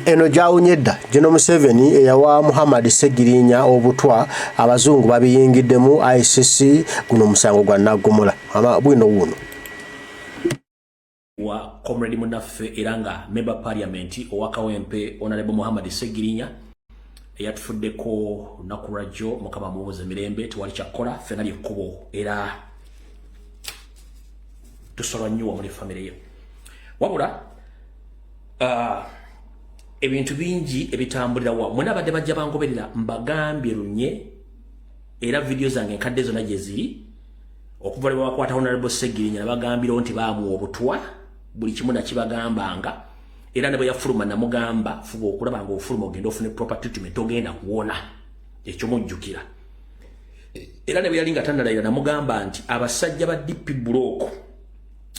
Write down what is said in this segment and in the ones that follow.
eno jawunyedda General Museveni eyawa Muhammad Segirinya obutwa abazungu babiyingiddemu ICC guno musango gwa Nagumula bwino wuno wa comrade munaffe eranga member parliament owakawempe Honorable Muhammad Segirinya eyatufuddeko nakurajo mukama muwoze mirembe tuwali kyakola fenali ekkubo era tusolwa nnyo muri family ye wabula ebintu bingi ebitambulira wa muna badde bajja bangoberera mbagambye lunye era video zange nkadde zonna gye ziri okuva lwe bakwata Honorable Segirinya nabagambira nti baamu obutwa buli kimu nakibagambanga era ne bwe yafuluma namugamba fuba okulaba nga ofuluma ogenda ofune proper treatment ogenda kuwona ekyo mujjukira era ne bwe yali nga tannalayira namugamba nti abasajja ba DP block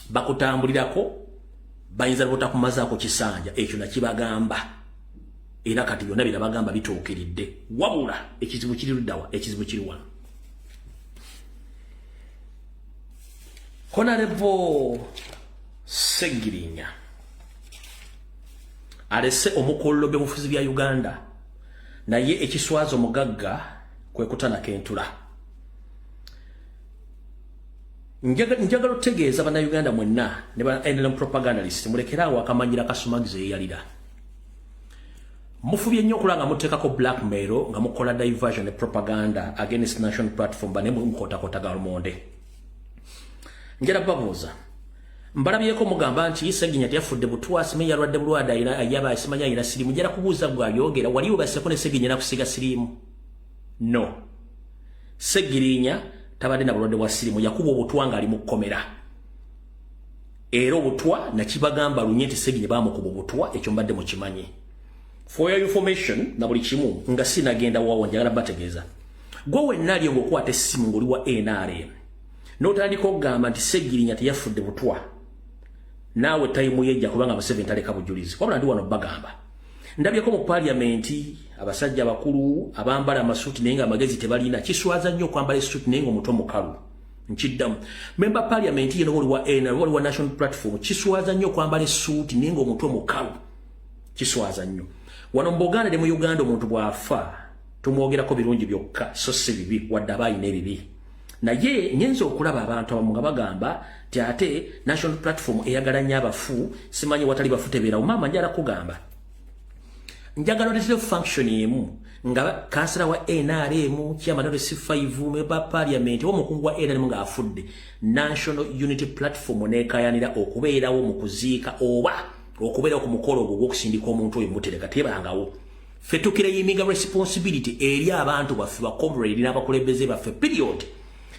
bakutambulirako bayinza butakumazaako kisanja ekyo nakibagamba era kati byonna birabagamba bituukiridde wabula ekizibu kiri luddawa ekizibu kiri wano Honorable Segirinya alese omukolo byobufuzi bya Uganda naye ekiswazo mugagga kwe kutana kentula njagala otegeeza bana Uganda mwenna ne ba NLM propagandalist mulekerawo akamanyira kasumagize yalira mufubye nnyo okulanga muteekako blackmail nga mukola diversion ne propaganda against national platform bane mukotakota Galumonde njala babuuza mbalabyeko mugamba nti Segirinya teyafudde butwasi me yalwadde bulwada ayaba asimanya ina sirimu njala kubuuza bwayogera wali obaseko ne Segirinya nakusiga sirimu no Segirinya tabadde na bulwadde bwa sirimu yakuba obutwa nga ali mu kkomera era obutwa nakibagamba lunye nti Segirinya bamukuba obutwa ekyo mbadde mukimanyi for your information na buli kimu nga sinagenda wawo njagala bategeeza gwe wennali ng'okwata essimu ng'oli wa NRM n'otandika okugamba nti Segirinya teyafudde butwa naawe tayimu yejja kubanga Museveni taleka bujulizi wabula ndi wano bagamba ndabyeko mu parliamenti abasajja abakulu abambala amasuuti naye nga amagezi tebalina kiswaza nnyo okwambala essuuti naye nga omuto mukalu nkiddamu member parliament yeno wali wa NRM wali wa national platform kiswaza nnyo okwambala essuuti naye nga omuto mukalu kiswaza nnyo wano mu Buganda ne mu Uganda omuntu bw'afa tumwogerako birungi byokka so si bibi wadde abayina ebibi naye nyenza okulaba abantu abamu nga bagamba ti ate national platform eyagala nnyo abafu simanyi watali bafu tebeerawo maama njala kugamba njagala oleterewo function emu nga kansala wa NRM chairman of C5 member parliament omukungu wa NRM nga afudde national unity platform nekayanira okubeerawo mu kuziika oba okubeerawo ku mukolo ogwo gw'okusindika omuntu oyo mutereka tebangawo ffe tukireyimiga responsibility eri abantu baffe bakomrade n'abakulembeze baffe period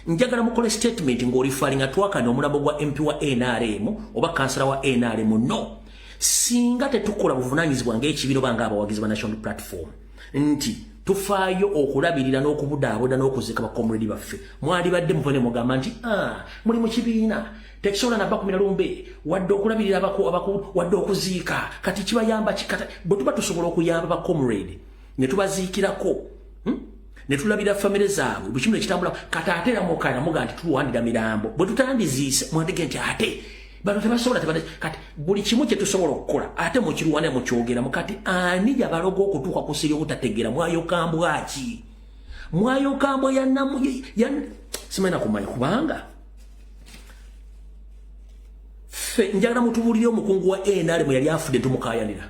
njagala mukole statement ng'olifalinga twakanya omulambo gwa MP wa NRM oba kansala wa NRM no singa tetukola buvunaanyizibwa ng'ekibiro banga abawagizi ba national platform nti tufaayo okulabirira n'okubudaabuda n'okuzika bakomrade baffe mwali badde muvune mugamba nti muli mu kibiina tekisobola nabba kumira lumbe wadde okulabirira wadde okuziika kati kibayamba kikata bwe tuba tusobola okuyamba bakomrade ne tubaziikirako ne tulabira famire zaabwe bwe kimu ne kitambula kati ate era mukana muga nti tuwandira mirambo bwe tutandiziise mwandike nti ate bano tebasobola kati buli kimu kye tusobola okukola ate mukiruwane mukyogeramu kati ani yabaloga okutuuka ku siri obutategeera mwayokambwa ki mwayokambwa simanyi kumanya kubanga ffe njagala mutubuulire omukungu wa NRM yali afudde tumukayanira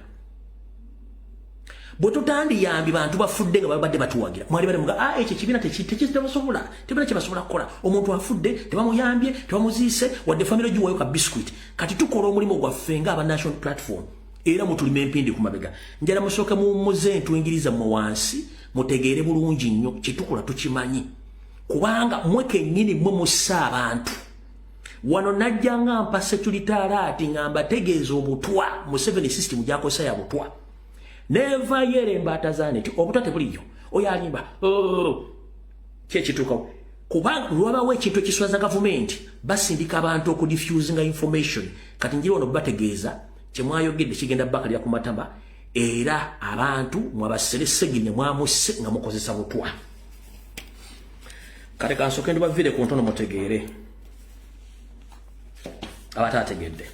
bwe tutandiyambi bantu bafudde nga babadde batuwagira mwali bali muga ekyo kibiina tekibasobola tebina kyebasobola kukola omuntu afudde tebamuyambye tebamuziise wadde famire giwayo ka biscuit kati tukola omulimu gwaffe nga aba national platform era mutulima empindi ku mabega njala musooke mumuze ntuyingiriza mu wansi mutegeere bulungi nnyo kyetukola tukimanyi kubanga mwe kennyini mwe mussa abantu wano najja nga mpa security alert nga mbategeeza obutwa Museveni system gyakosa ya butwa neva yere embata zane ti obutwa tebuliyo oyo alimba kyekituukawo kubanga lwabawo ekintu ekiswaza gavumenti basindika abantu okudiffusinga information kati njiri ono bategeeza kyemwayogedde kigenda bakalira ku matama era abantu mwabasere Segirinya mwamusse nga mukozesa butwa kale kansooke ndibavire ku ntono mutegeere abataategedde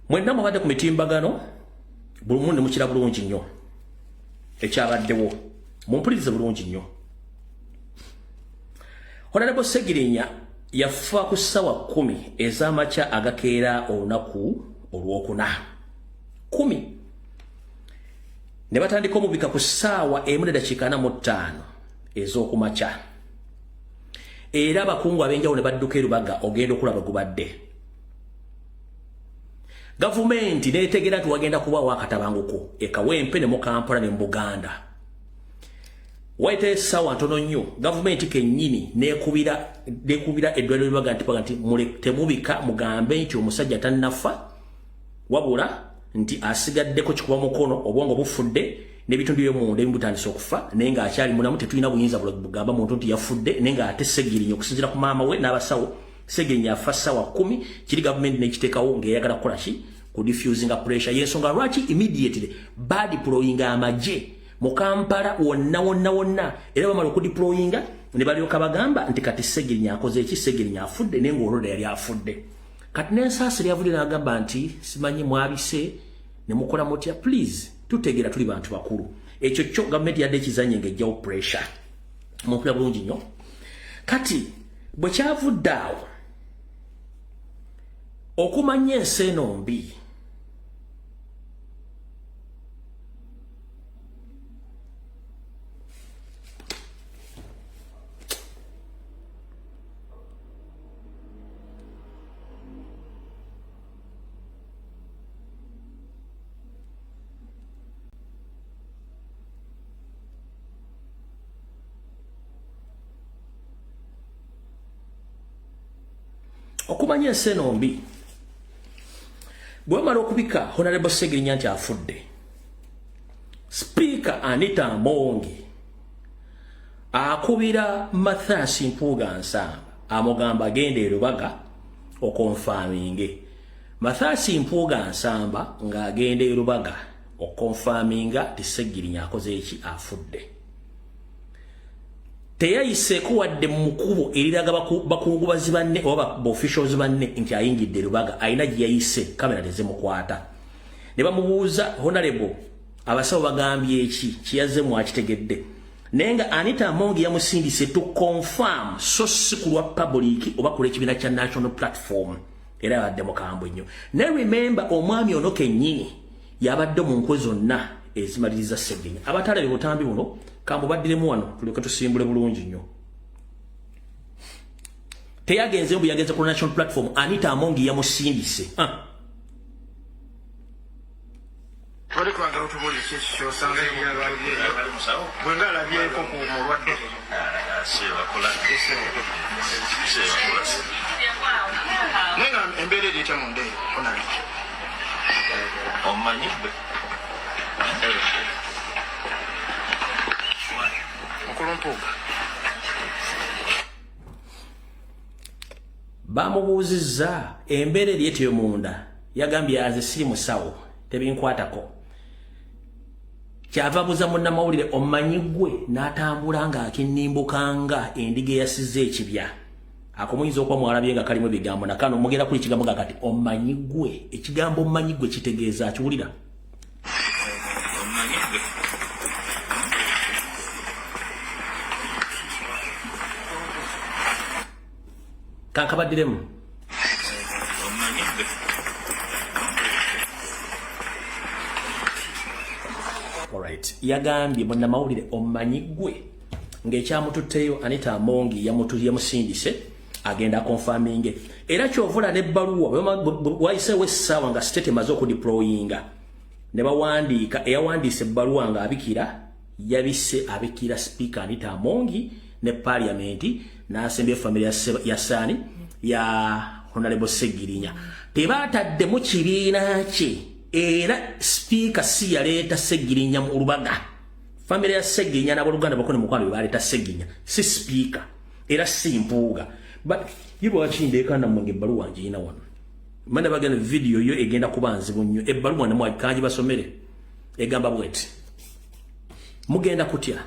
mwenna mubadde ku mitimbagano bulumu ne mukira bulungi nnyo ekyabaddewo mumpulirize bulungi nnyo. Honorable Segirinya yafa ku ssawa 10 ez'amakya agakeera olunaku olwokuna 10 ne batandika omubika ku ssaawa 1:45 ez'okumakya era abakungu ab'enjawulo ne badduka erubaga ogenda okulaba gubadde. Gavumenti neetegera nti wagenda kubaawo akatabanguko ekawempe ne mu Kampala ne mu Buganda. Waite sawa ntono nnyo gavumenti kennyini nekubira eddwaliro libaga nti temubika mugambe nti omusajja tannafa wabula nti asigaddeko kikuba mukono obwongo bufudde n'ebitundu by'omunda ebimutandise okufa naye nga akyali mulamu tetulina buyinza bugamba muntu nti yafudde naye nga ate Segirinya okusinziira ku maama we n'abasawo Segirinya afa ssaawa 10 kiri gavumenti n'ekiteekawo ng'eyagala kukola ki ku diffusing pressure y'ensonga lwaki immediately badeployinga amagye mu Kampala wonna era bamala okudeployinga ne balyoka bagamba nti kati Segirinya akoze eki Segirinya afudde naye ng'olwoda yali afudde. Kati n'ensaasi lyavudde n'agamba nti simanyi mwabise ne mukola mutya please tutegeera tuli bantu bakulu. Ekyo kyo gavumenti yadde ekizanye ng'ejjawo pressure mumpulira bulungi nnyo. Kati bwe kyavudde awo okumanya ensi eno mbi okumanya ensi eno mbi bwe bamala okubika Honorable Segirinya nti afudde Speaker Anita Amongi akubira Mathias Mpuuga Nsamba amugamba agenda e Lubaga okonfaminge. Mathias Mpuuga Nsamba ng'agenda e Lubaga okonfaminga ti Segirinya akoze eki afudde. Teyayiseeko wadde mu mukubo eriraga bakungubazi banne oba officials banne nti ayingidde Lubaga ayina gye yayise kamera tezimukwata. Ne bamubuuza Honorable abasawo bagambye eki kiyaze mwakitegedde naye nga Anita Amongi yamusindise to confirm so si ku lwa public oba ku lw'ekibiina kya National Platform era yabadde mukambwe nnyo. Ne remember omwami ono kennyini yabadde mu nkwe zonna ezimaliriza Segirinya. Abatalabye butambi buno kamubaddiremu wano tuleke tusimbule bulungi nnyo. Teyagenze mbu yagenze ku National Platform Anita Amongi yamusindise. Wali kwagala otubulire kiki kyosanga bwenga alabyeko ku mulwadde naye nga embeera eri etya mu ndeeyi onali omanyi mukulu Mpuuga bamubuuzizza embeera eri etyo munda yagambye aze siri musawo tebinkwatako. Kyava buza munnamawulire omanyi gwe n'atambula ng'akinnimbukanga endiga eyasize ekibya akomuyinza okuba mwalabye nga kalimu ebigambo nakano mugenda kuli ekigambo nga kati omanyi gwe. Ekigambo omanyi gwe kitegeeza akiwulira kankabaddiremu yagambye munnamawulire omanyi gwe ng'ekyamututteyo Anita Amongi yamusindise agenda konfaminge. Era kyovula n'ebbaluwa wayiseewo essaawa nga state emaze okudeployinga ne bawandiika eyawandiisa ebbaluwa ng'abikira yabise abikira Speaker Anita Amongi ne Parliamenti n'asembya family ya Sani ya Honorable Segirinya. Tebaataddemu kibiina kye era Speaker si yaleeta Segirinya mu Lubaga. Family ya Segirinya n'abaluganda bakone mukwano baleeta Segirinya si Speaker era si Mpuuga. But yibo wakindeeka na mwange ebbaluwa ngiina wano manda bagana video yo egenda kuba nzibu nnyo. Ebbaluwa namwe kanji basomere egamba bweti mugenda kutya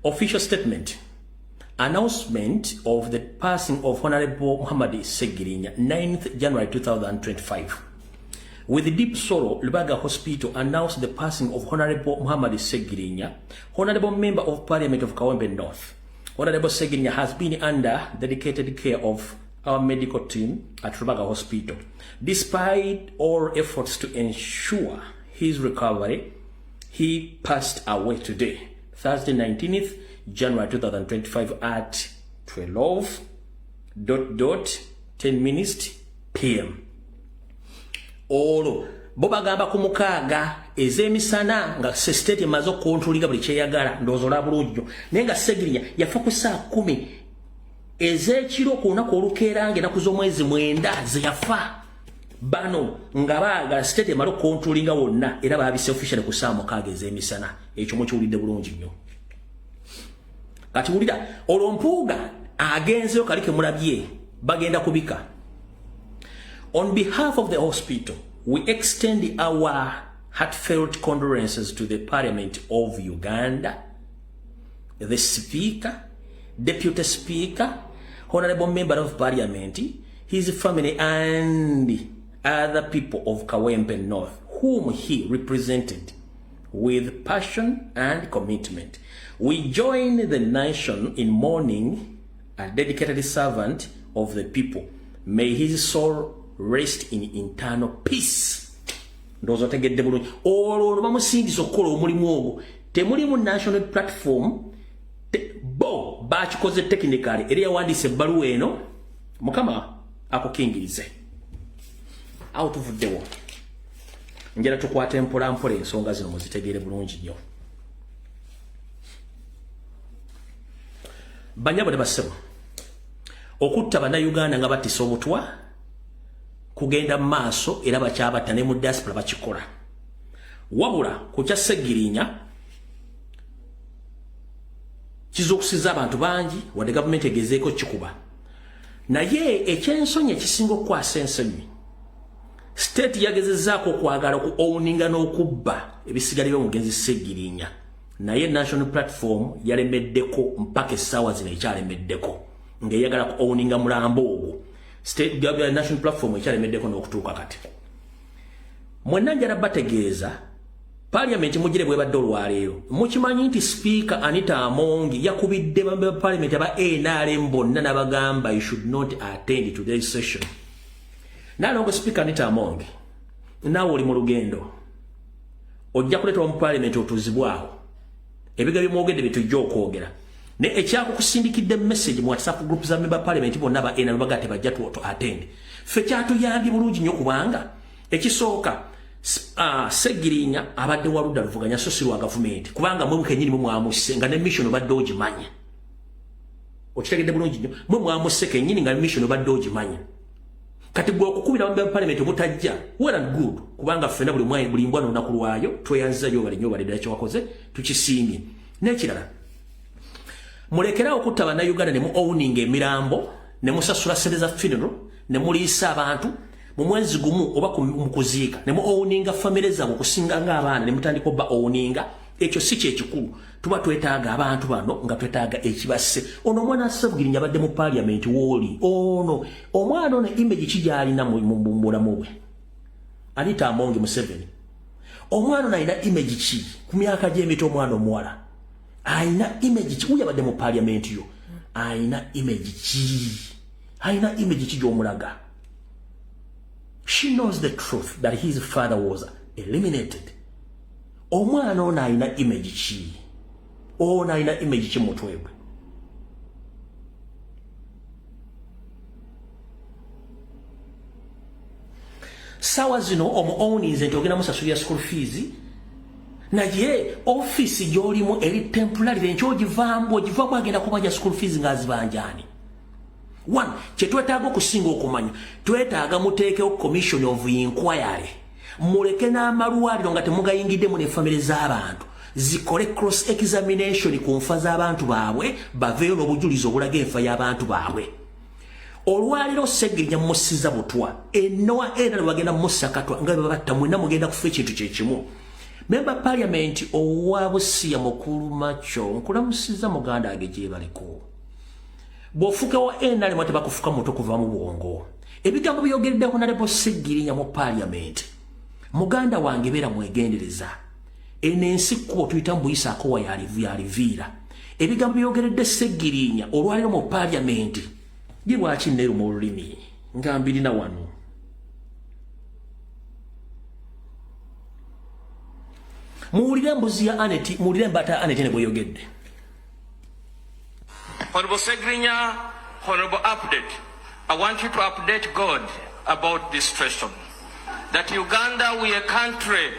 official statement announcement of the passing of Honorable Muhammad Segirinya, 9th January 2025. With deep sorrow, Lubaga Hospital announced the passing of Honorable Muhammad Segirinya, Honorable Member of Parliament of Kawempe North. Honorable Segirinya has been under dedicated care of our medical team at Lubaga Hospital. Despite all efforts to ensure his recovery, he passed away today, Thursday 19th January 2025 at 12:10 p.m. Olo boba gamba ku mukaaga ez'emisana nga state emaze okontrolinga buli kyeyagala ndoozola bulungi naye nga Segirinya yafa ku saa 10 ez'ekiro ku lunaku olukeerange ennaku z'omwezi 9 zeyafa bano nga baagala state emale okontrolinga wonna era baabise official ku saa 6 ez'emisana ekyo mukiwulidde bulungi nnyo kati wulira olwompuuga agenzeyo kalike mulabye bagenda kubika. On behalf of the hospital, we extend our heartfelt condolences to the Parliament of Uganda, the Speaker, Deputy Speaker, Honorable Member of Parliament, his family, and other people of Kawempe North, whom he represented with passion and commitment. We join the nation in mourning a dedicated servant of the people. May his soul rest in eternal peace. Ndozo tegedde bulungi olwo bamusindisa okukola omulimu ogwo temuli mu national platform bo bakikoze technically eri yawandiise ebbaluwa eno mukama akukingirize awo tuvuddewo njala tukwata empolampola ensonga zino muzitegeere bulungi nnyo. Banyabo ne bassebo okutta bannayuganda nga battisa obutwa kugenda maaso era bakyabatta ne mu diaspora bakikola wabula ku kya Segirinya kizokusiza abantu bangi wadde gavumenti egezeeko kikuba naye ekyensonyi ekisinga okukwasa ensonyi state yagezezzaako okwagala okuowninga n'okubba ebisigali by'omugenzi Segirinya naye national platform yalemeddeko mpaka essaawa zino ekyalemeddeko ng'eyagala kuowninga mulambo ogwo state government national platform ekyalemeddeko n'okutuuka kati mwenna njala bategeeza parliament mugire bwebadde olwaleero mukimanyi nti speaker Anita Amongi yakubidde ba parliament aba NRM bonna n'abagamba you should not attend today's session. Nalongo speaker Anita Amongi naawe oli mu lugendo ojja kuleetwa mu parliament otuzibwawo ebiga by'omwogedde bye tujja okwogera ne ekyakukusindikidde message mu WhatsApp group za member parliament bonna ba NRM bagate bajja tu attend ffe kyatuyambye bulungi nnyo kubanga ekisooka Segirinya abadde waludda luvuganya so si lwa gavumenti kubanga mwe kenyini mwe mwamusse nga ne mission obadde ogimanya okitegedde bulungi nnyo mwe mwamusse kenyini nga mission obadde ogimanya kati gwe okukubira member parliament obutajja well and good kubanga ffenna buli mbwa n'olunaku lwayo tweyanzizayo bali nnyo baleddala kye wakoze tukisiimye n'ekirala mulekera okutta bannayuganda ne mu owning emirambo ne musasula ssente za funeral ne muliisa abantu mu mwezi gumu oba mu kuziika ne mu owninga famire zaabwe okusinga ng'abaana ne mutandika obba owninga ekyo si kyekikulu tuba twetaaga abantu bano nga twetaaga ekibasse ono omwana Segirinya abadde mu parliament wooli ono omwana ono image kigyalina mu bulamu bwe Anita Amongi Museveni omwana ono alina image ki ku myaka gy'emito omwana omuwala aina image ki uya badde mu parliament yo aina image ki gy'omulaga. She knows the truth that his father was eliminated. Omwana ono aina image ki ono aina image ki mutwe gwe sawa zino omuownize nti ogenda musasulira school fees naye office gy'olimu eri temporary nkyogivaamu ogivaamu agenda kubanja school fees ng'azibanjani. One, kyetwetaaga okusinga okumanya twetaaga muteekeo commission of inquiry muleke n'amalwaliro nga temugayingiddemu ne famire z'abantu zikole cross examination ku nfa z'abantu baabwe baveeyo n'obujulizi obulaga enfa y'abantu baabwe. Olwaliro Segirinya musiza butwa ennowa era bagenda musakatwa nga babatta mwenna mugenda kufa ekintu kyekimu. Member parliament owa Busia Mukulu Macho nkulamusiza muganda age gye baliko bw'ofuuka wa NRM tebakufuka muto kuva mu bwongo. Ebigambo byogeredde Honorable Sseggirinya mu Parliament. Muganda wange beera mwegendereza. Eno ensi kkubo tuyita mu Buyisaako wa yaliviira. Ebigambo byogeredde Sseggirinya olwaliro mu Parliament. Gye lwaki nneeruma olulimi nga mbirina wano. Muwulire embuzi ya Aneti, muwulire embata ya Aneti ne bweyogedde. Honorable Sseggirinya, honorable update. I want you to update God about this question. That Uganda, we are a country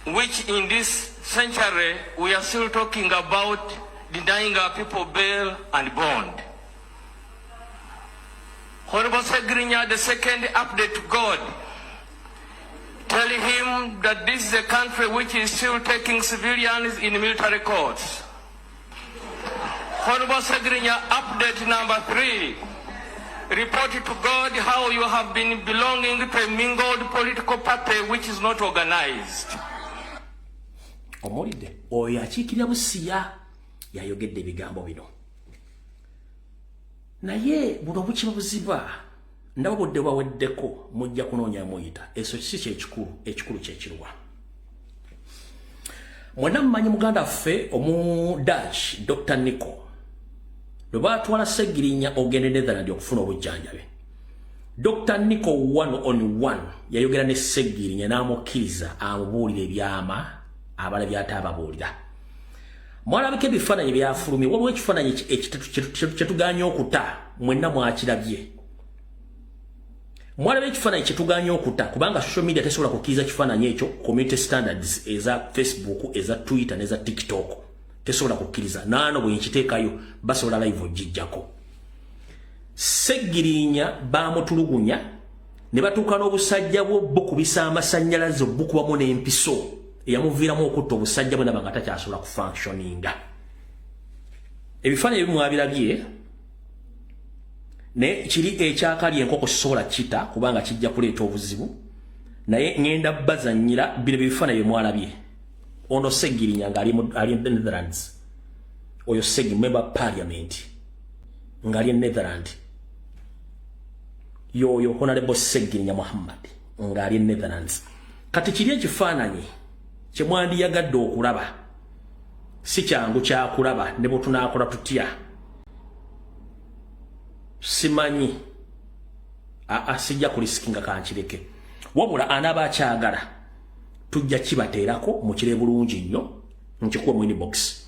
which in this century we are still talking about denying our people bail and bond. Honorable Sseggirinya, the second update to God. Tell him that this is a country which is still taking civilians in military courts. Honorable Sseggirinya, update number 3. Report to God how you have been belonging to a mingled political party which is not organized. Omulidde oyo akiikirira Busiya yayogedde ebigambo bino. Naye buno bukiba buziba ndaba budde bwaweddeko mujja kunoonya muyita. Eso si ekikulu kyekirwa. Mwenna mumanyi muganda waffe omu Dutch Dr. Nico lwe baatwala Sseggirinya ogende Netherland okufuna obujjanjabi. Dr. Nico 1-on-1 yayogera ne Sseggirinya n'amukkiriza amubuulira ebyama abala by'ataababuulira. Mwalabika ebifaananyi byafulumye waliwo ekifaananyi kyetuganye okuta mwenna mwakirabye. Mwalaba ekifaananyi kyetuganye okuta kubanga social media tesobola kukkiriza kifaananyi ekyo community standards eza Facebook eza Twitter n'eza TikTok tesobola kukkiriza. Naano bwe nkiteekayo basobola live ogijjako. Sseggirinya baamutulugunya ne batuuka n'obusajja bwe bukubisa amasannyalaze bukubamu n'empiso eyamuviiramu okutta obusajja bwe naba nga takyasobola kufunctioninga. Ebifaananyi bimwabirabye ne kiri ekyakali enkoko sisobola kita kubanga kijja kuleeta obuzibu naye ngenda bazannyira bino bifaananyi bimwalabye. Ono Sseggirinya nga ali Netherlands. Oyo Sseggirinya member parliament nga ali Netherlands. Yoyo Honorable Sseggirinya Muhammad nga ali Netherlands. Kati kiri ekifaananyi kye mwandiyagadde okulaba si kyangu kyakulaba ne bwe tunaakola tutya. Simanyi sijja kulisikinga kankireke wabula anaaba akyagala tujja kibateerako mukire bulungi nnyo nkikuwa mu inbox.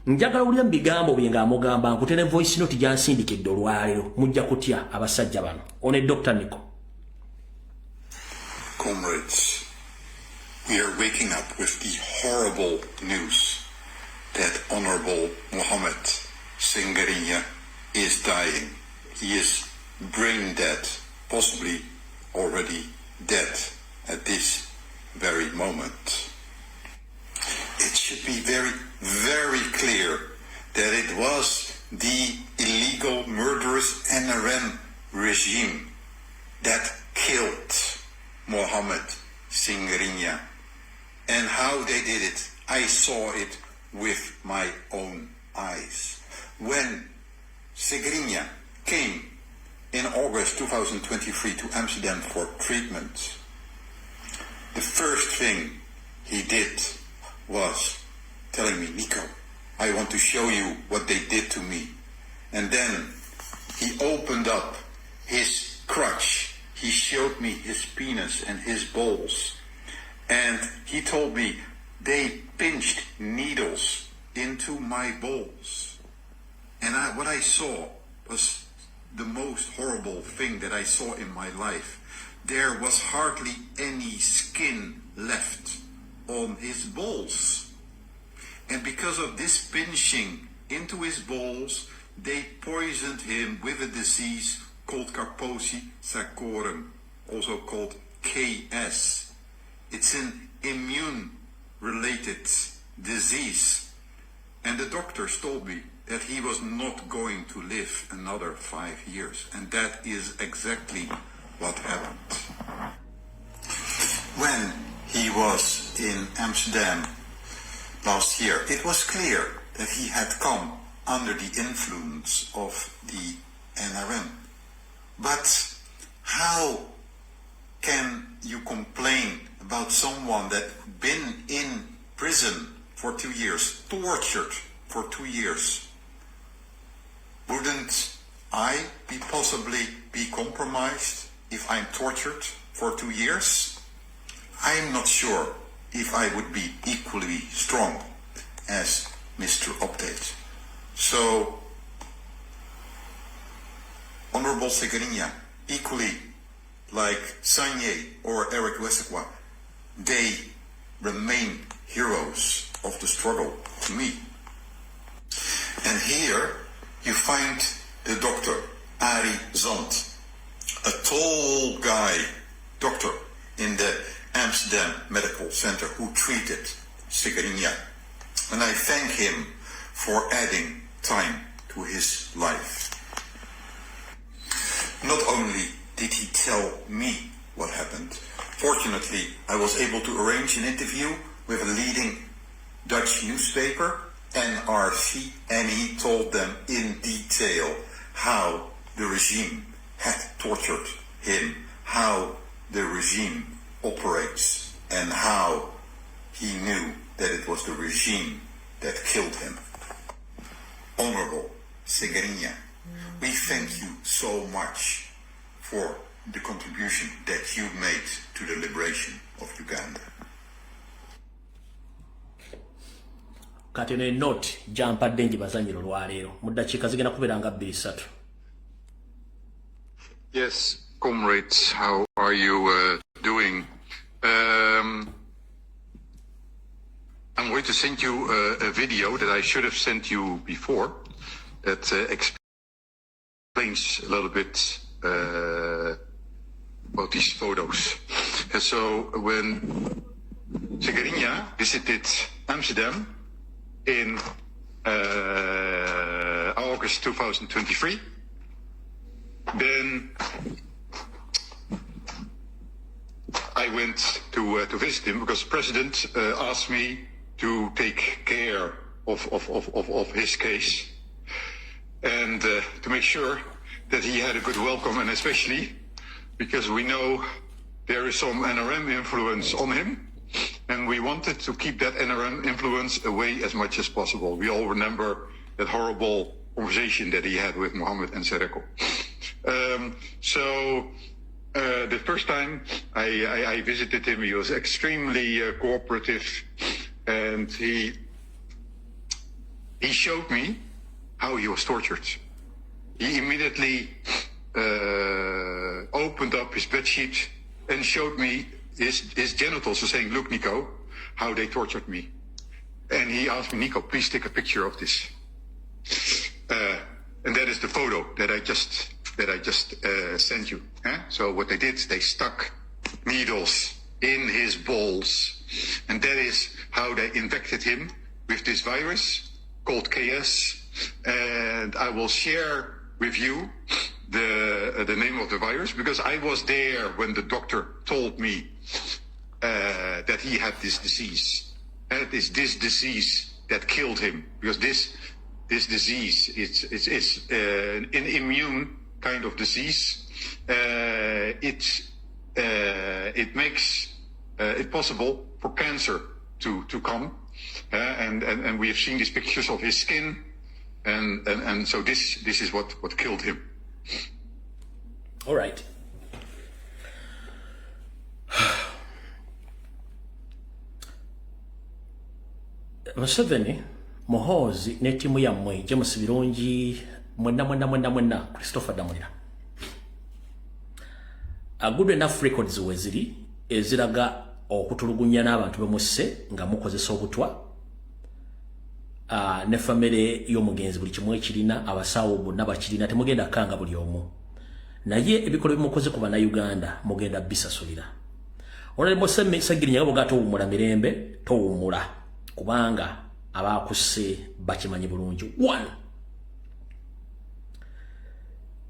Njagala wulira mu bigambo bye ng'amugamba nkutera voice note gyansindikidde olwaleero mujja kutya abasajja bano. Ono Dr. Nico. Comrades, we are waking up with the horrible news that Honorable Mohammed Sseggirinya is dying. He is brain dead, possibly already dead at this very moment. It should be very, very clear that it was the illegal, murderous NRM regime that killed Mohammed Sseggirinya. And how they did it, I saw it with my own eyes. When Sseggirinya came in August 2023 to Amsterdam for treatment, the first thing he did was telling me, Nico, I want to show you what they did to me. And then he opened up his crutch. He showed me his penis and his balls. And he told me they pinched needles into my balls. And what I saw was the most horrible thing that I saw in my life. There was hardly any skin left on his balls. And because of this pinching into his balls, they poisoned him with a disease called Kaposi Sarcorum, also called KS. It's an immune-related disease. And the doctors told me that he was not going to live another 5 years. And that is exactly what happened. When he was in Amsterdam last year, it was clear that he had come under the influence of the NRM. But how can you complain about someone that's been in prison for 2 years, tortured for 2 years? Wouldn't I possibly be compromised if I'm tortured for 2 years? I'm not sure if I would be equally strong as Mr. Update. So, Honorable Seguinha, equally like Sanye or Eric Wesekwa, they remain heroes of the struggle to me. And here you find the doctor, Ari Zand, a tall guy, doctor in the Amsterdam Medical Center who treated Seguinha. And I thank him for adding time to his life. Not only did he tell me what happened, fortunately I was able to arrange an interview with a leading Dutch newspaper, NRC, and he told them in detail how the regime had tortured him, how the regime operates, and how he knew that it was the regime that killed him. Honorable Seguinha, we thank you so much for the contribution that you made to the liberation of Uganda. Kati ne note jampadde njibazanyiro lwaleero mu ddakiika zigenda kubeeranga 2-3. Yes, comrades, how are you doing? I'm going to send you a video that I should have sent you before that explains a little bit about these photos. And so when Seguinha visited Amsterdam in August 2023, then I went to visit him because the president asked me to take care of his case and to make sure that he had a good welcome, and especially because we know there is some NRM influence on him, and we wanted to keep that NRM influence away as much as possible. We all remember that horrible conversation that he had with Mohammed and Sereko. The first time I visited him, he was extremely cooperative, and he showed me how he was tortured. He immediately opened up his bedsheet and showed me his genitals, saying, "Look, Nico, how they tortured me." And he asked me, "Nico, please take a picture of this." And that is the photo that I just sent you. So what they did, they stuck needles in his balls, and that is how they infected him with this virus called KS. And I will share with you the name of the virus, because I was there when the doctor told me that he had this disease. And it is this disease that killed him, because this disease it's an immune kind of disease. It makes it possible for cancer to come, and we have seen these pictures of his skin, and so this is what killed him. All right. Museveni, Muhoozi ne ttiimu yammwe James Birungi, mwenna Christopher Damulira. A good enough records weziri eziraga okutulugunya n'abantu bemusse nga mukozesa obutwa. Ne family y'omugenzi buli kimwe kirina, abasawo bonna bakirina, temugenda kanga buli omu. Naye ebikola bimukoze ku bannayuganda mugenda bisasulira. Honorable Seguinha yabo gatowumula mirembe, towumula kubanga abakusse bakimanyi bulungi. 1.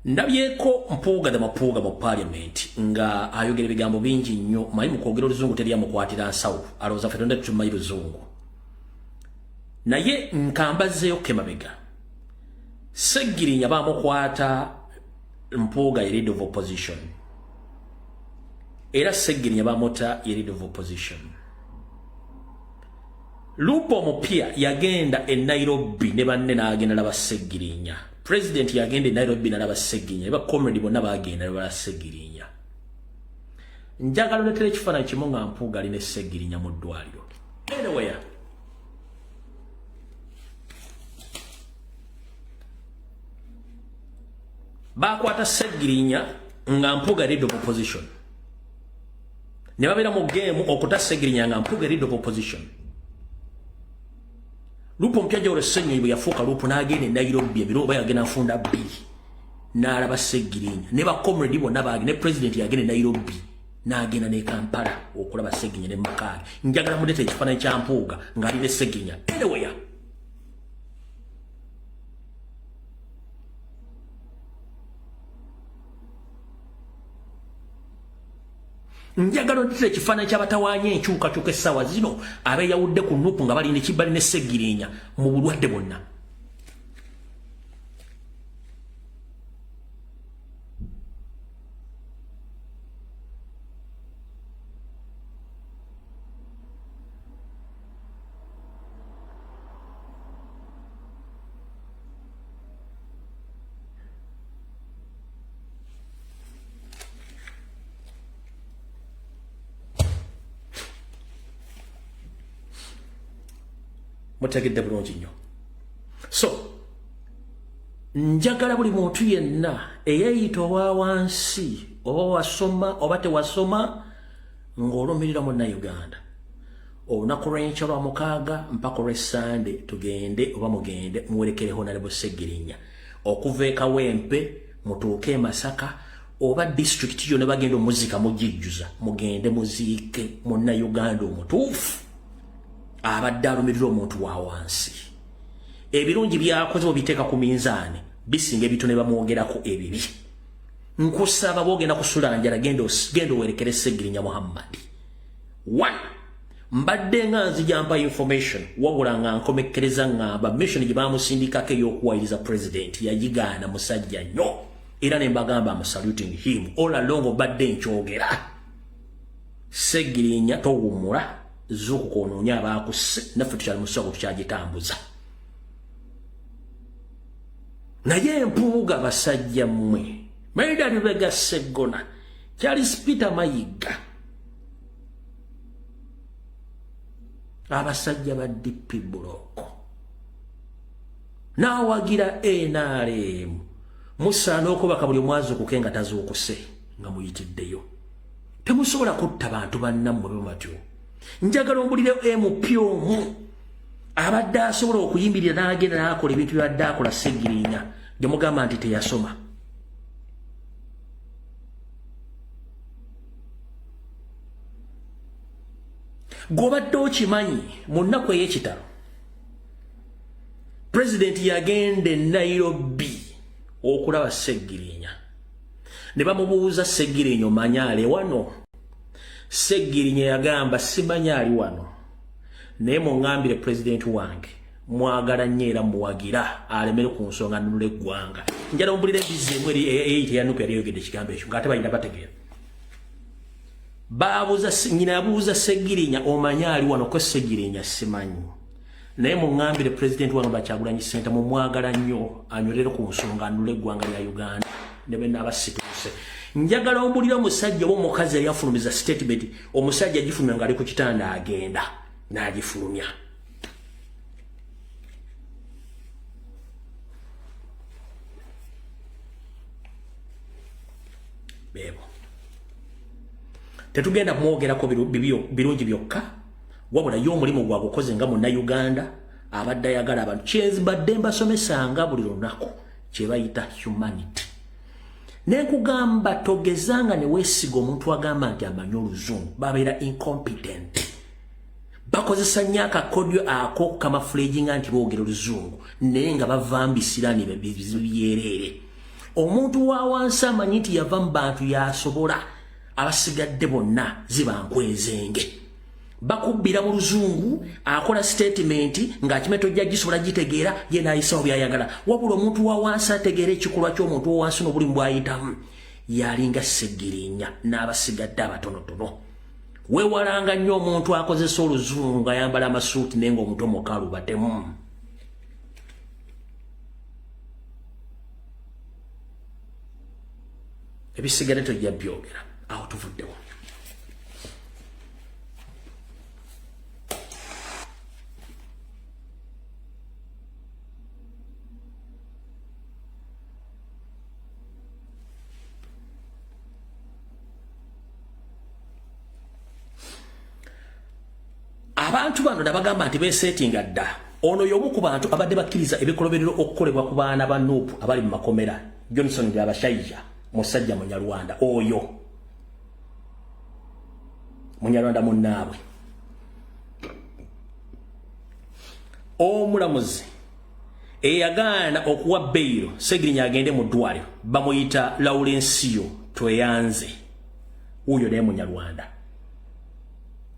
Ndabyeko mpuuga mu parliament nga ayogera ebigambo bingi nnyo, mayi mu kwogera oluzungu teri amukwatira nsawo, alowooza ffe tumanyi luzungu. Naye nkambazeeyo kemabega Seggirinya bamukwata Mpuuga ye leader of opposition. Era Seggirinya bamuta ye leader of opposition. Lupo Mupia yagenda e Nairobi ne banne n'agenda n'aba Seggirinya. President yagenda e Nairobi n'aba Seggirinya. Eba comrade bonna bagenda n'aba Seggirinya. Njagala oleetera ekifaananyi kimu nga Mpuuga alina Seggirinya mu ddwaliro. Anyway, bakwata Seggirinya nga Mpuuga leader of opposition. Ne babeera mu game okuta Seggirinya nga Mpuuga leader of opposition. Lupo Mpya Jawulo Ssenyonyi bwe yafuuka Lupo n'agenda e Nairobi ebiro oba yagenda nfunda bbiri n'alaba Seggirinya ne bakomredi bonna baagenda ne president yagenda e Nairobi n'agenda ne Kampala okulaba Seggirinya ne Makaage. Njagala muleeta ekifaananyi kya Mpuuga ng'alina Seggirinya. Anyway, njagala oleetera ekifaananyi ky'abatawaanya enkyukakyuka essaawa zino abeeyawudde ku Nuupu nga balina ekibbali ne Seggirinya mu bulwadde bonna. Mutegedde bulungi nnyo. So njagala buli muntu yenna eyeeyita owa wansi oba wasoma oba tewasoma ng'olumirira Munnayuganda olunaku lw'enkya lwa mukaaga mpaka olw'essande tugende oba mugende muwerekere Honorable Seggirinya okuva e Kawempe mutuuke e Masaka oba district yonna bagenda omuzika mugijjuza mugende muziike Munnayuganda omutuufu abadde alumirira omuntu wa wansi. Ebirungi byakoze obiteeka ku minzaani bisinga ebitone bamwogerako ebibi. Nkusaba bw'ogenda kusula njala genda owerekere Seggirinya Muhammad. 1. Mbadde nga nzijampa information wabula nga nkomekkereza ngamba mission gye baamusindikako ey'okuwayiriza president yagigaana musajja nnyo era ne mbagamba I'm saluting him all along obadde nkyogera. Seggirinya towummula zuku kononya abaakuse naffe tukyali musogo tukyagitambuza. Naye Mpuuga basajja mmwe Maidali Lubega Sseggona Charles Peter Mayiga abasajja ba DP Block n'awagira NRM musaana okubaka buli omwazi okukenga tazuukuse nga muyitiddeyo. Temusobola kutta bantu bannammwe bwe batyo. Njagala ombulire MP omu abadde asobola okuyimbirira n'agenda n'akola ebintu byabadde akola Seggirinya gye mugamba nti teyasoma. Gw'obadde okimanyi mu nnaku ey'ekitalo President yagenda e Nairobi okulaba Seggirinya ne bamubuuza Seggirinya omanyi ali wano? Seggirinya yagamba simanyi ali wano naye muŋŋambire president wange mwagala nnyo era muwagira alemere ku nsonga nnunula eggwanga. Njala ombulira embizeemu eyita ya Nuupu yali yogedde ekigambo ekyo ng'ate balina bategeera. Nyina yabuuza Seggirinya omanyi ali wano ko Seggirinya simanyi naye muŋŋambire president wange Bakyagulanyi Ssentamu mumwagala nnyo anywerere ku nsonga nnunula eggwanga lya Uganda ne bwe naaba situuse. Njagala ombulira omusajja oba omukazi yali afulumiza statement omusajja agifulumya ng'ali ku kitanda agenda n'agifulumya. Beebo tetugenda kumwogerako birungi byokka wabula ye omulimu gwagukoze nga Munnayuganda abadde ayagala abantu kyembadde mbasomesanga buli lunaku kye bayita humanity. Nekugamba togezanga ne weesiga omuntu agamba nti amanyi Oluzungu babeera incompetent. Bakozesa nnyo akakodyo ako kamafulaginga nti boogera Oluzungu naye nga bavambisira ne byereere. Omuntu wa wansi amanyi nti yava mu bantu yasobola abasigadde bonna ziba nkwezenge. bakubbira mu luzungu akola statement ng'akimeto jja gisobola gitegeera ye n'ayisawo byayagala wabula omuntu wa wansi ategeera ekikolwa ky'omuntu wa wansi n'obulimu bw'ayitamu yalinga Sseggirinya n'abasigadde abatonotono weewalanga nnyo omuntu akozesa oluzungu ng'ayambala amasuuti naye ng'omuto mukalu batemu ebisigadde tojja byogera awo tuvuddewo abantu bano nabagamba nti beesetinga dda ono y'omu ku bantu abadde bakkiriza ebikoloberero okukolebwa ku baana ba Nuupu abali mu makomera Johnson Byabashaija musajja Munyarwanda oyo Munyarwanda munnaabwe omulamuzi eyagaana okuwa beyiro Sseggirinya agende mu ddwaliro bamuyita Laurencio Tweyanze uyo naye Munyarwanda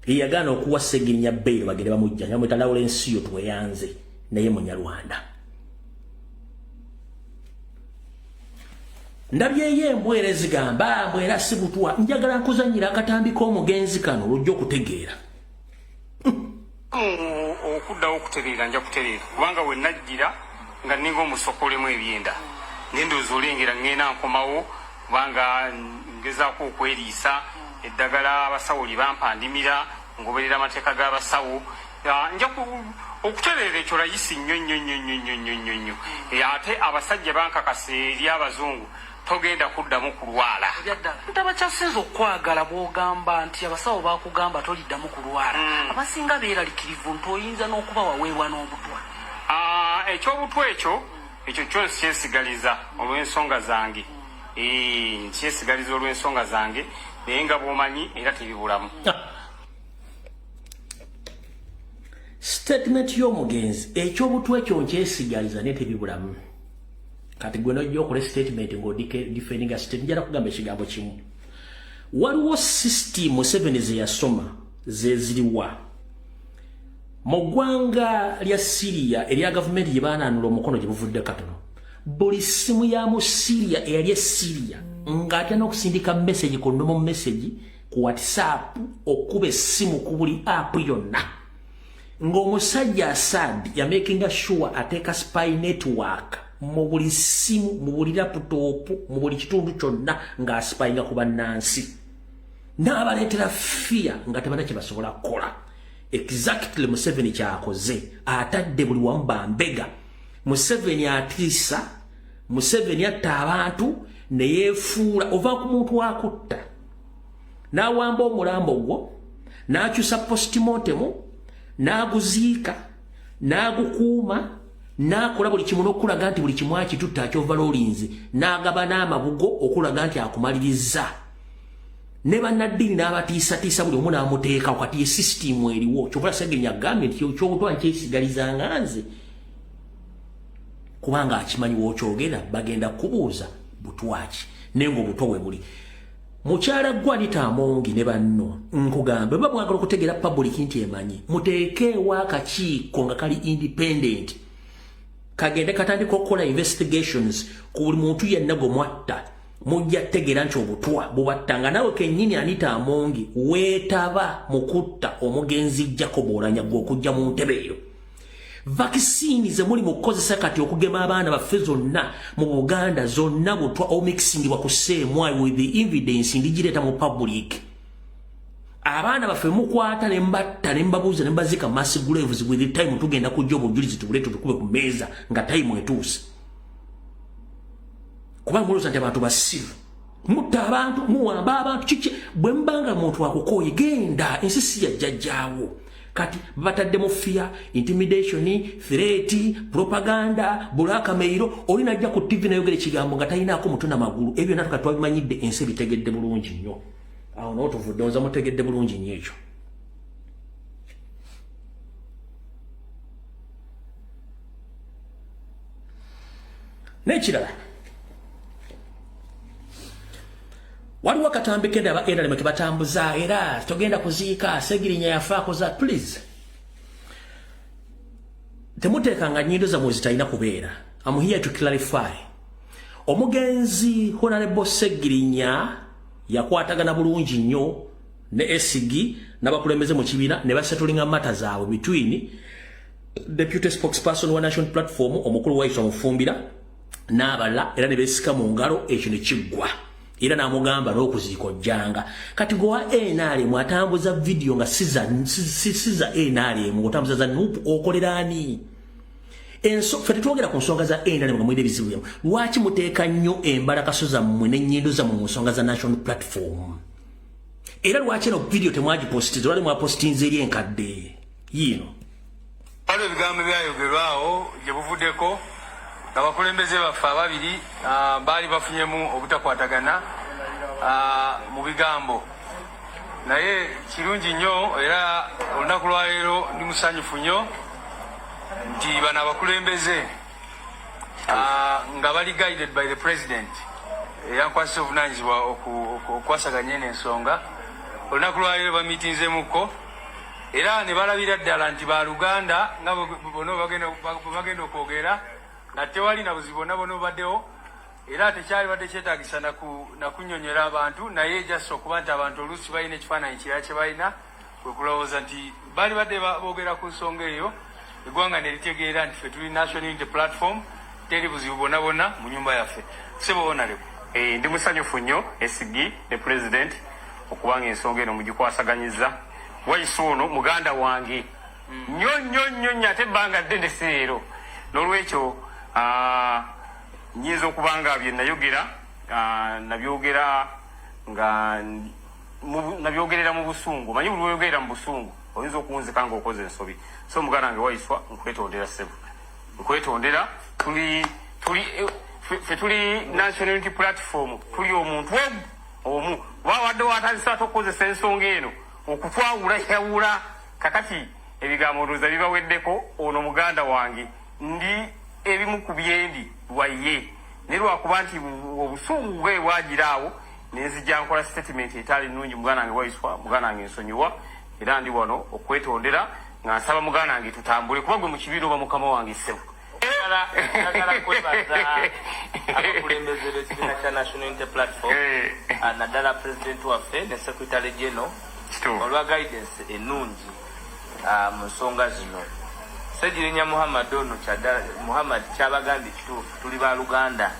eyagaana okuwa Sseggirinya beyiro bagende bamujja bamuyita Laurencio Tweyanze naye Munyarwanda ndabyeyo embwere zigamba mbwera si butwa njagala nkuzanyira akatambi k'omugenzi kano olujja okutegeera okuddawo okutereera nja kutereera kubanga we najjira nga ninga omusokolemu ebyenda ngendowooza olengera ngenda nkomawo kubanga ngezaako okweriisa eddagala abasawo lye bampandimira ngoberera amateeka g'abasawo nja okutereera ekyo layisi nnyo ate abasajja bankakasa eri abazungu togenda kuddamu kulwala ntabakyasinza okwagala bw'ogamba nti abasawo bakugamba toliddamu kulwala abasinga beeralikirivu nti oyinza n'okuba waweebwa n'obutwa ekyobutwa ekyo kyo nkyesigaliza olw'ensonga zange nkyesigaliza olw'ensonga zange naye nga bw'omanyi era tebibulamu statement y'omugenzi ekyobutwa ekyo nkyesigaliza naye tebibulamu kati gwe nojja okola statement ng'odifendinga statement njala kugamba ekigambo kimu waliwo system 7 ze yasoma zeziriwa mu ggwanga lya Syria erya gavumenti gye baanaanula omukono gye buvudde katono buli simu ya mu Syria eyali e Syria ng'atya n'okusindika message ku nnomo message ku WhatsApp okuba essimu ku buli app yonna ng'omusajja Assad yamakinga sure ateeka spy network mu buli simu mu buli laptop mu buli kitundu kyonna ng'asipayinga ku bannansi n'abaleetera fear nga tebalina kye basobola kukola exactly Museveni kyakoze atadde buli wamu bambega Museveni atiisa Museveni atta abantu ne yeefuula ova ku muntu akutta n'awamba omulambo gwo n'akyusa postmortem n'aguziika n'agukuuma n'akola buli kimu n'okulaga nti buli kimu akitutta akyova l'olinzi n'agaba n'amabugo okulaga nti akumaliriza ne bannaddiini n'abatiisatiisa buli omu n'amuteeka kati ye sisitimu eriwo kyobula Sseggirinya agambye nti kyobutwa nkyesigalizanga nze kubanga akimanyi wookyogera bagenda kubuuza butwaki naye ng'obutwa we buli mukyala Gwanita Amongi ne banno nkugambe baba mwagala okutegeera public nti emanyi muteekeewo akakiiko nga kali independent kagende katandika okukola investigations ku buli muntu yenna gwe mwatta mujja tegeera nti obutwa bubattanga nawe kennyini Anita Amongi weetaba mu kutta omugenzi Jacob Oulanyah gwe okujja mu ntebe eyo vaccine ze muli mu kukozesa kati okugema abaana baffe zonna mu Buganda zonna butwa omixingibwa ku seemwayi with the evidence ndigireeta mu public abaana baffe mukwata ne mbatta ne mbabuuza ne mbazika mass graves with the time tugenda kujja obujulizi tubuleete tukube ku meeza nga time etuuse kubanga mulooza nti abantu basiru mutta abantu muwamba abantu kiki bwe mbanga muntu akukooye genda ensi si yajjajjaawo kati bataddemu fear intimidation threat propaganda blackmail oli najja ku TV nayogera ekigambo nga talinaako mutu na magulu ebyo natuka twabimanyidde ensi bitegedde bulungi nnyo awo nawo tuvudde onza mutegedde bulungi nnyo ekyo n'ekirala waliwo akatambi kende aba NRM ke batambuza era togenda kuziika Segirinya yafaako za please temuteekanga nnyindo zammwe zitalina kubeera. I'm here to clarify. Omugenzi Honorable Segirinya yakwatagana bulungi nnyo ne SG n'abakulembeze mu kibiina ne basettlinga matter zaabwe between Deputy Spokesperson wa National Platform omukulu wa Iswa Mufumbira n'abala era ne beesika mu ngalo ekyo ne kiggwa. Era namugamba n'okuziiko jjanga. Kati gowa NRM atambuza video nga siza NRM otambuza za NUP okolera ani? Enso fete twogera ku nsonga za NRM nga mwide ebizibu byammwe. Lwaki muteeka nnyo embalakaso zammwe n'ennyindo zammwe mu nsonga za National Platform? Era lwaki eno video temwagipositiza lwali mwapositinza eri enkadde yiino? Waliwo ebigambo byayogerwawo gye buvuddeko abakulembeze baffe ababiri baali bafunyemu obutakwatagana mu bigambo, naye kirungi nnyo era olunaku lwaleero ndi musanyufu nnyo nti bano abakulembeze nga bali guided by the president eyankwasisa obuvunaanyizibwa okwasaganya eno ensonga. Olunaku lwaleero bamitinzemukko era ne balabira ddala nti baluganda nga bono bagenda okwogera nga tewali na buzibu bonna bonna obaddewo era tekyali badde kyetaagisa nakunnyonnyola abantu, naye jasa okuba nti abantu oluusi balina ekifaananyi kirala kye balina kwe kulowooza nti baali badde boogera ku nsonga eyo, eggwanga ne litegeera nti ffe tuli National Unity Platform, teri buzibu bonna bonna mu nyumba yaffe. Sibobonaleko ndi musanyufu nnyo SG ne president okubanga ensonga eno mugikwasaganyiza. Wayisu ono muganda wange nnyo ate ebbanga ddene seero, n'olwekyo nyinza okubanga bye nayogera nabyogerera mu busungu. Manyi buli weyogerera mu busungu oyinza okunzika nga okoze ensobi. So muganda wange Wayiswa nkwetondera ssebo, nkwetondera. Ffe tuli National Unity Platform, tuli omuntu omu wawadde watandisa tokozesa ensonga eno okutwawula yawula. Kakati ebigambo ndowooza bibaweddeko. Ono muganda wange ndi ebimu ku byendi lwaye ne lwakuba nti obusungu bwe bwagiraawo nenzijja nkola statement etaali nnungi. Muganda wange Wayiswa, muganda wange nsonyiwa era ndi wano okwetondera nga nsaba muganda wange tutambule kuba gwe mu kibiina oba mukama wange ssebo. Njagala kwebaza abakulembeze b'ekibiina kya National Unity Platform naddala president waffe ne secretary general olwa guidance ennungi mu nsonga zino. Segirinya Muhammad ono Muhammad kyabagambye kituufu, tuli baluganda.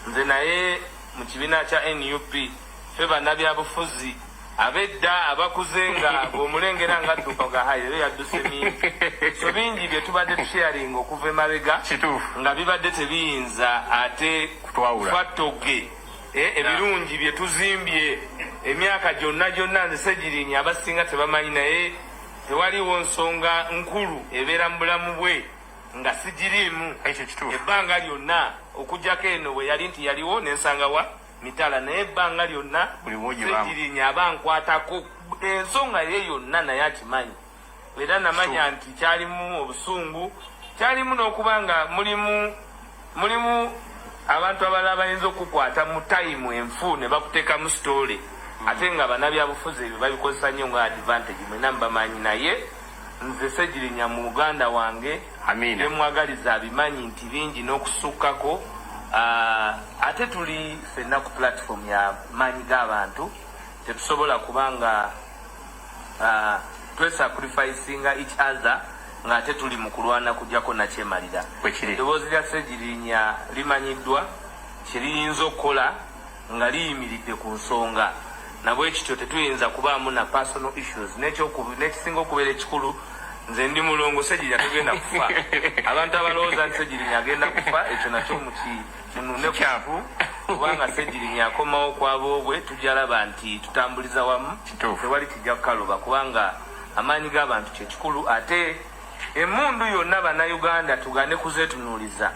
Nze naye mu kibiina kya NUP ffe bannabyabufuzi abedda abakuze nga omulengera nga adduka ga hayi yadduse mingi. So bingi bye tubadde tusharinga okuva emabega nga bibadde tebiyinza ate twatogge ebirungi bye tuzimbye emyaka gyonna nze Segirinya abasinga tebamanyi, naye tewaliwo nsonga nkulu ebeera mu bulamu bwe nga sigiriimu. Ebbanga lyonna okujjako eno bwe yali nti yaliwo nensangawa mitala, naye ebbanga lyonna Segirinya abankwatako ensonga ye yonna naye akimanyi. Era namanya nti kyalimu obusungu, kyalimu n'okuba nga mulimu abantu abalala bayinza okukwata mu tayimu enfu ne bakuteeka mu sitoole ate nga bannabyabufuzi ebyo babikozesa nnyo nga advantage. Mwena mubamanyi, naye nze Segirinya mu Uganda wange byemwagaliza abimanyi nti bingi n'okusukkako. Ate tuli ffenna ku platform ya maanyi g'abantu, tetusobola kubanga twesacrificinga each other nga ate tuli mu kulwana kujjako nakyemalira. Eddoboozi lya Segirinya limanyiddwa kiriyinza okukola nga liyimiridde ku nsonga, nabwe kityo tetuyinza kubaamu na personal issues. N'ekisinga okubeera ekikulu, nze ndi mulongo, Segirinya tugenda kufa. Abantu abalowooza nti Segirinya agenda kufa, ekyo nakyo kinune kufu kubanga Segirinya akomawo kw'aboobwe tujalaba nti tutambuliza wamu, tewali kijja kukaloba kubanga amaanyi g'abantu kyekikulu. Ate emmundu yonna bannayuganda tugane kuzeetunuuliza.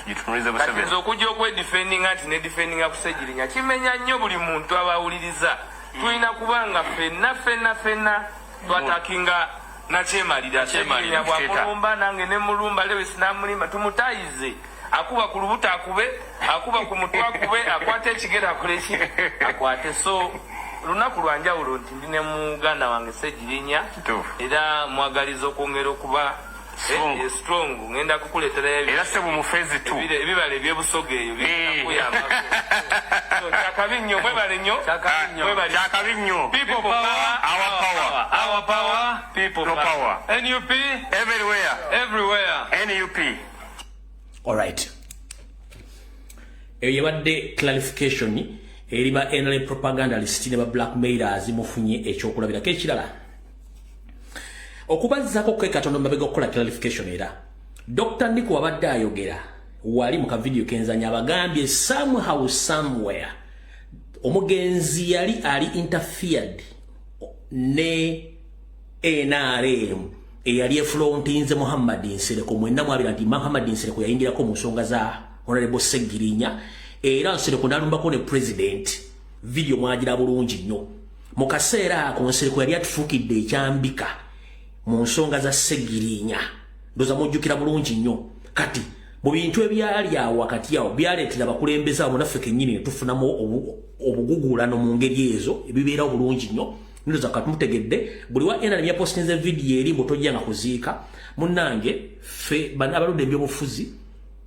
Kati nze okujja okwedifendinga nti nedifendinga ku Segirinya kimenya nnyo buli muntu abawuliriza. Tulina kubanga ffenna twatakinga nakyemalira. Segirinya bw'amulumba nange ne mulumba Lewis n'amulimba tumutayize. Akuba ku lubuto akube, akuba ku mutwe akube, akwate ekigere akoleki akwate. So lunaku lwanjawulo nti ndi ne muganda wange Ssegirinya era mwagaliza okwongera okuba strong ngenda kukuleeterayo era sebo mu phase 2 ebibala ebyebusoga eyo byakuyamba kyakabi nnyo mwebale nnyo kyakabi nnyo people power our power people power NUP everywhere NUP. All right. Eyo yabadde clarification eriba NRM propaganda list ne ba blackmailers mufunye ekyokulabirako ekirala okubazzako kwe katono mabega okukola clarification era Dr. Nico wabadde ayogera wali mu ka video kenzanya abagambye somehow somewhere omugenzi yali ali interfered ne NRM eyali efrontinze Muhammad Nsereko mwenna mwabira nti Muhammad Nsereko yayingirako mu nsonga za Honorable Ssegirinya era Nsereko nalumbako ne president video mwagira bulungi nnyo mu kaseera ako Nsereko yali atufukidde ekyambika mu nsonga za Ssegirinya ndoza mujjukira bulungi nnyo kati mu bintu ebyali awo wakati awo byaleetera abakulembeze abo naffe kennyini tufunamu obugugulano mu ngeri ezo ebibeerawo bulungi nnyo ndoza katumutegedde buli wa NRM yapostinze video eri mbotojja nga kuziika munnange fe abaludde ebyobufuzi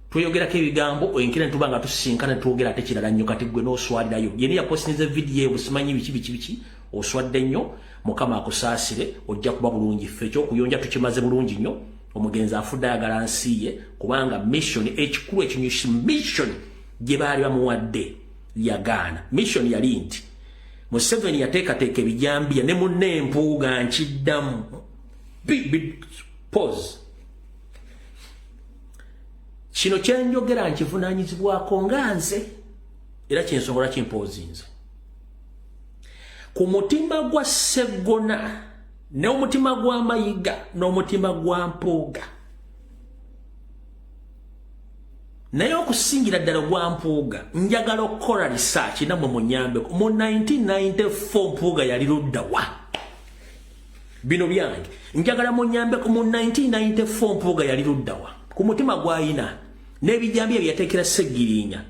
tweyogerako ebigambo enkira ntubanga tusisinkana twogera ate kirala nnyo kati gwe n'oswalirayo yeni yapostinze video busimanyi biki oswadde nnyo mukama akusaasire ojja kuba bulungi ffe ekyokuyonja tukimaze bulungi nnyo omugenzi afudde ayagala nsi ye kubanga mission ekikulu ekinyusi mission gye baali bamuwadde yagaana mission yali nti Museveni yateekateeka ebijambiya ne munne empuuga nkiddamu pause kino kyenjogera nkivunaanyizibwako nga nze era kyensongola kimpozinze ku mutima gwa Sseggona n'omutima gwa Mayiga n'omutima gwa Mpuuga naye okusingira ddala gwa Mpuuga njagala okukola research namwe munyambeko mu 1994 Mpuuga yali ludda wa bino byange njagala munyambeko mu 1994 Mpuuga yali ludda wa ku mutima gwayina n'ebijambiya byateekera Ssegirinya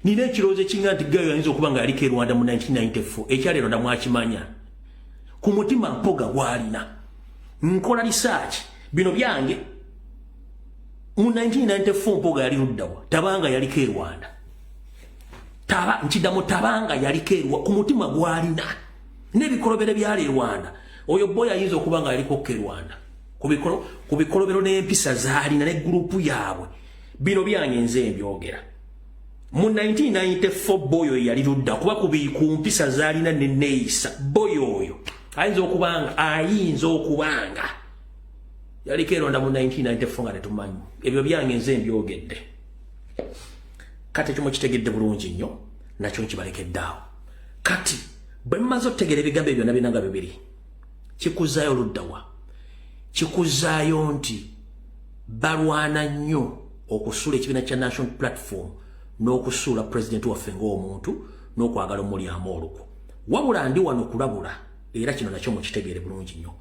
nina ekirowoozo kinga nti gayo yayinza okuba nga yaliko e Rwanda mu 1994 ekyaleero ndamwakimanya ku mutima Mpuuga gwalina nkola research bino byange mu 1994 Mpuuga yali luddawa tabanga yaliko e Rwanda nkidamu tabanga yaliko e Rwanda ku mutima gwalina n'ebikolobero byali e Rwanda oyo boy ayinza okuba nga yaliko e Rwanda ku bikolobero n'empisa zaalina ne gurupu yaabwe bino byange nze mbyogera mu 1994 boy oyo yali ludda kuba ku mpisa zaalina ne neeyisa boy oyo ayinza okubanga yaliko e Rwanda mu 1994 nga tetumanyi ebyo byange nze mbyogedde kati ekyo mukitegedde bulungi nnyo nakyo nkibalekedde awo kati bwe mmaze okutegeera ebigambo ebyo byonna binanga bibiri kikuzaayo luddawa kikuzaayo nti balwana nnyo okusuula ekibiina kya National Platform n'okusuula pulezidenti waffe ng'omuntu n'okwagala omulyamu olukwo wabula ndi wano kulabula era kino nakyo mukitegeere bulungi nnyo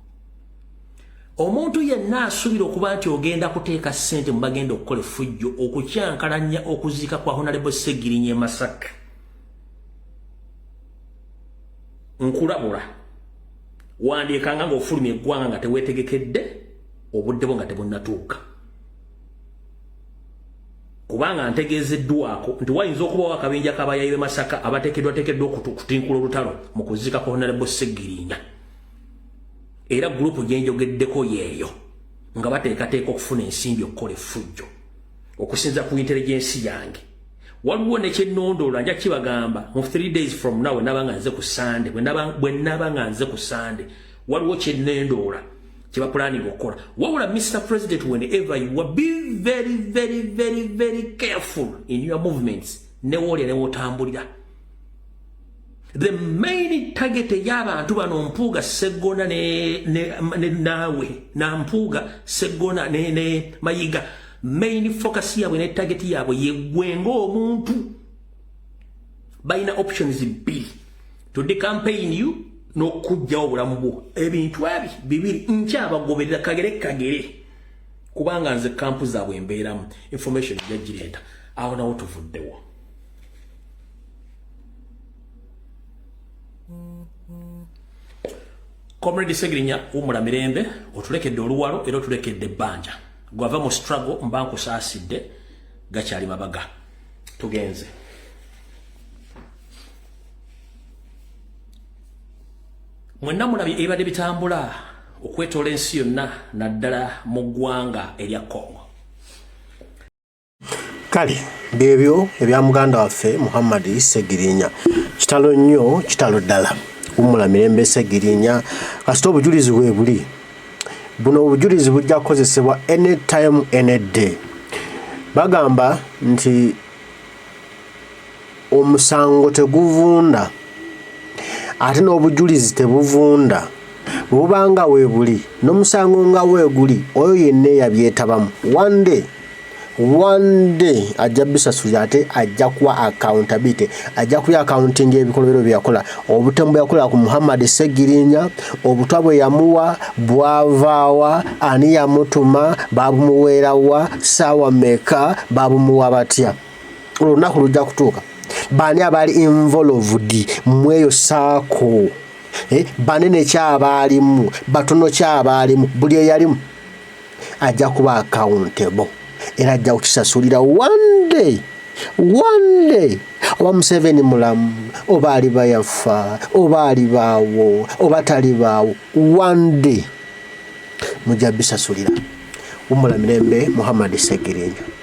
omuntu yenna asuubira okuba nti ogenda kuteeka ssente mu bagenda okukola effujjo okukyankalanya okuziika kwa Honorable Ssegirinya e Masaka nkulabula wandiikanga ng'ofulumya eggwanga nga teweetegekedde obudde bwo nga tebunnatuuka kubanga ntegeezeddwako nti wayinza okubawo akabinja k'abayayi b'e Masaka abateekeddwateekeddwa okutinkula olutalo mu kuziika kwa Honorable Ssegirinya era gurupu gyenjogeddeko yeeyo nga bateekateeka okufuna ensimbi okukola effujjo okusinza ku intelligence yange waliwo nekyennondoola nja kibagamba mu 3 days from now bwe naba nga nze ku Sande waliwo kyennendoola kye bapulaninga okukola wabula Mr. President whenever you are be very very very very careful in your movements ne woolya ne wootambulira. The main target y'abantu bano Mpuuga Sseggona naawe na Mpuuga Sseggona ne Mayiga main focus yaabwe ne target yaabwe yeggwe ng'omuntu balina options bbiri to the campaign you n'okujjawo obulamu bwo ebintu ebi bibiri nkyabagoberera kagere kubanga nze kampu zaabwe mbeeramu information jaggireeta awo nawo tuvuddewo Comrade Segirinya umula mirembe otulekedde oluwalo era otulekedde ebbanja gwava mu struggle mbanko saasidde gakyali mabaga tugenze mwenna mulabye ebadde bitambula okwetoola ensi yonna naddala mu ggwanga erya Congo. Kale byebyo ebya muganda waffe Muhammad Segirinya kitalo nnyo kitalo ddala umula mirembe Segirinya kasita obujulizi bwe buli buno obujulizi bujja kukozesebwa anytime any day. Bagamba nti omusango teguvunda ate n'obujulizi tebuvunda bubanga weebuli n'omusango nga weeguli oyo yenna yabyetabamu one day ajja bisasulira ate ajja kuwa accountability ajja kuya accounting ebikolobero byakola obutemu byakola ku Muhammad Segirinya obutwa bwe yamuwa bwavaawa ani yamutuma babumuweerawa saawa meka babumuwa batya olunaku lujja kutuuka bani abali involved mweyo saako banene kyabaalimu batono kyabaalimu buli eyalimu ajja kuba accountable era ajja kukisasulira one day oba Museveni mulamu oba ali bayafa oba ali baawo oba tali baawo one day mujja bisasulira umula mirembe Muhammad Segirinya.